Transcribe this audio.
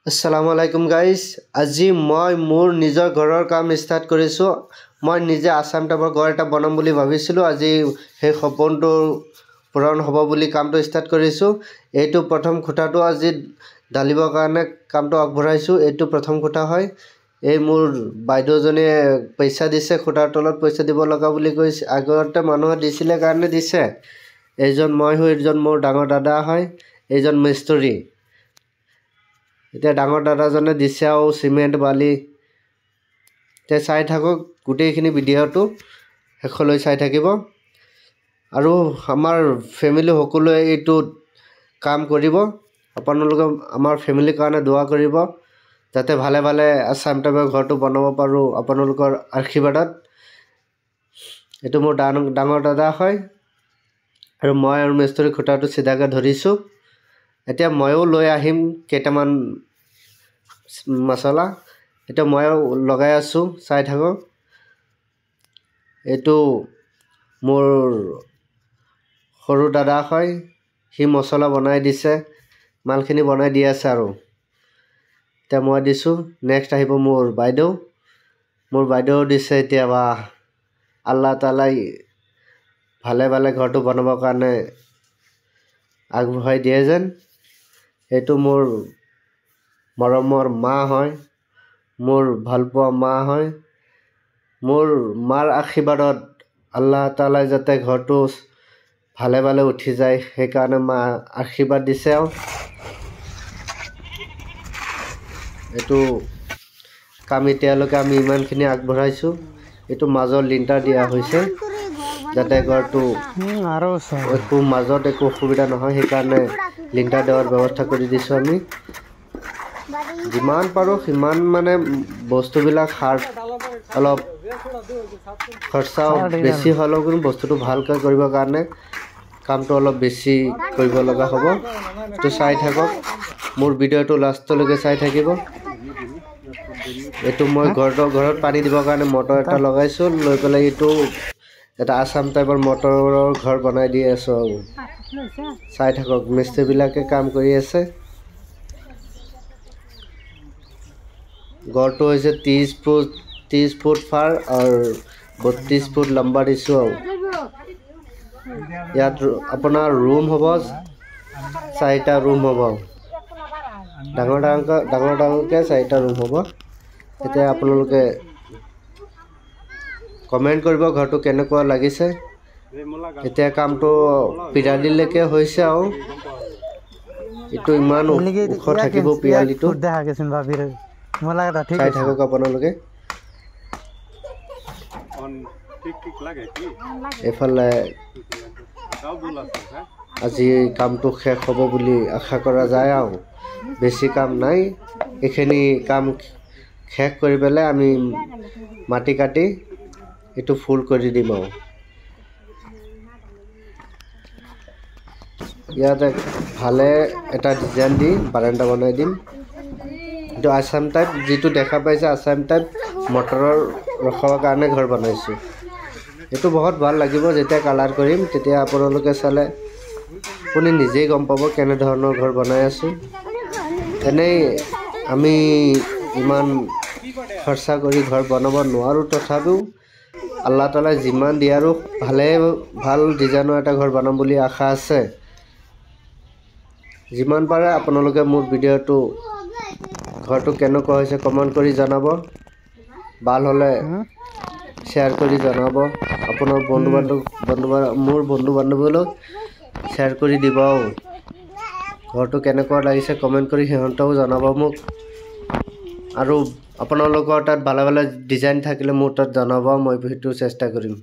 আসসালামু আলাইকুম গাইজ। আজি মই মোৰ নিজৰ ঘৰৰ কাম ষ্টাৰ্ট কৰিছোঁ। মই নিজে আছাম টাইপৰ ঘৰ এটা বনাম বুলি ভাবিছিলোঁ। আজি সেই সপোনটো পূৰণ হ'ব বুলি কামটো ষ্টাৰ্ট কৰিছোঁ। এইটো প্ৰথম খুঁটাটো আজি ঢালিবৰ কাৰণে কামটো আগবঢ়াইছোঁ। এইটো প্ৰথম খুঁটা হয়। এই মোৰ বাইদেউজনীয়ে পইচা দিছে, খুঁটাৰ তলত পইচা দিব লগা বুলি কৈছে। আগতে মানুহে দিছিলে কাৰণে দিছে। এইজন মই হৈ এইজন মোৰ ডাঙৰ দাদা হয়, এইজন মিস্ত্ৰী। এতিয়া ডাঙৰ দাদাজনে দিছে আৰু চিমেণ্ট বালি। এতিয়া চাই থাকক গোটেইখিনি ভিডিঅ'টো শেষলৈ চাই থাকিব। আৰু আমাৰ ফেমিলি সকলোৱে এইটো কাম কৰিব। আপোনালোকে আমাৰ ফেমিলিৰ কাৰণে দোৱা কৰিব যাতে ভালে ভালে আছাম টাইপৰ ঘৰটো বনাব পাৰোঁ আপোনালোকৰ আশীৰ্বাদত। এইটো মোৰ ডাঙৰ দাদা হয় আৰু মই আৰু মিস্ত্ৰী খুঁটাটো চিধাকৈ ধৰিছোঁ। এতিয়া ময়ো লৈ আহিম কেইটামান মছলা। এতিয়া ময়ো লগাই আছোঁ, চাই থাকক। এইটো মোৰ সৰু দাদা হয়, সি মছলা বনাই দিছে, মালখিনি বনাই দি আছে। আৰু এতিয়া মই দিছোঁ, নেক্সট আহিব মোৰ বাইদেউ। মোৰ বাইদেউ দিছে। এতিয়া বাহ, আল্লাহ তালাই ভালে ভালে ঘৰটো বনাবৰ কাৰণে আগবঢ়াই দিয়ে যেন। এইটো মোৰ মৰমৰ মা হয়, মোৰ ভালপোৱা মা হয়। মোৰ মাৰ আশীৰ্বাদত আল্লাহ তালাই যাতে ঘৰটো ভালে ভালে উঠি যায় সেইকাৰণে মা আশীৰ্বাদ দিছে। আৰু এইটো কাম এতিয়ালৈকে আমি ইমানখিনি আগবঢ়াইছোঁ। এইটো মাজত লিণ্টাৰ দিয়া হৈছে যাতে ঘৰটো একো মাজত একো অসুবিধা নহয়, সেইকাৰণে লিণ্টাৰ দিয়াৰ ব্যৱস্থা কৰি দিছোঁ আমি। যিমান পাৰোঁ সিমান মানে বস্তুবিলাক অলপ খৰচা বেছি হ'লেও কিন্তু বস্তুটো ভালকৈ কৰিবৰ কাৰণে কামটো অলপ বেছি কৰিব লগা হ'ব। এইটো চাই থাকক, মোৰ ভিডিঅ'টো লাষ্টলৈকে চাই থাকিব। এইটো মই ঘৰত পানী দিবৰ কাৰণে মটৰ এটা লগাইছোঁ, লৈ পেলাই এইটো এটা আছাম টাইপৰ মটৰৰ ঘৰ বনাই দি আছোঁ। আৰু চাই থাকক, মিস্ত্ৰীবিলাকে কাম কৰি আছে। ঘৰটো হৈছে 30 ফুট ফাৰ আৰু 32 ফুট লম্বা দিছোঁ। আৰু ইয়াত আপোনাৰ ৰুম হ'ব 4টা ৰুম হ'ব, ডাঙৰ ডাঙৰকৈ 4টা ৰুম হ'ব। এতিয়া আপোনালোকে কমেণ্ট কৰিব ঘৰটো কেনেকুৱা লাগিছে। এতিয়া কামটো পিৰালিলৈকে হৈছে আৰু এইটো ইমান ওখ থাকিব পিৰালিটো। চাই থাকক আপোনালোকে। এইফালে আজি কামটো শেষ হ'ব বুলি আশা কৰা যায়। আৰু বেছি কাম নাই, এইখিনি কাম শেষ কৰি পেলাই আমি মাটি কাটি এইটো ফুল কৰি দিম। আৰু ইয়াত ভালে এটা ডিজাইন দি বাৰাণ্ডা বনাই দিম। এইটো আছাম টাইপ, যিটো দেখা পাইছে আছাম টাইপ মটৰৰ ৰখাবৰ কাৰণে ঘৰ বনাইছোঁ। এইটো বহুত ভাল লাগিব যেতিয়া কালাৰ কৰিম, তেতিয়া আপোনালোকে চালে আপুনি নিজেই গম পাব কেনেধৰণৰ ঘৰ বনাই আছোঁ। এনেই আমি ইমান খৰচা কৰি ঘৰ বনাব নোৱাৰোঁ, তথাপিও আল্লাহ তালাই যিমান দিয়ে আৰু ভাল ডিজাইনৰ এটা ঘৰ বনাম বুলি আশা আছে। যিমান পাৰে আপোনালোকে মোৰ ভিডিঅ'টো ঘৰটো কেনেকুৱা হৈছে কমেণ্ট কৰি জনাব। ভাল হ'লে শ্বেয়াৰ কৰি জনাব। আপোনাৰ মোৰ বন্ধু বান্ধৱীলৈ শ্বেয়াৰ কৰি দিব। ঘৰটো কেনেকুৱা লাগিছে কমেণ্ট কৰি সিহঁতেও জনাব মোক। আৰু আপোনালোকৰ তাত ভালে ভালে ডিজাইন থাকিলে মোৰ তাত জনাব, মই সেইটো চেষ্টা কৰিম।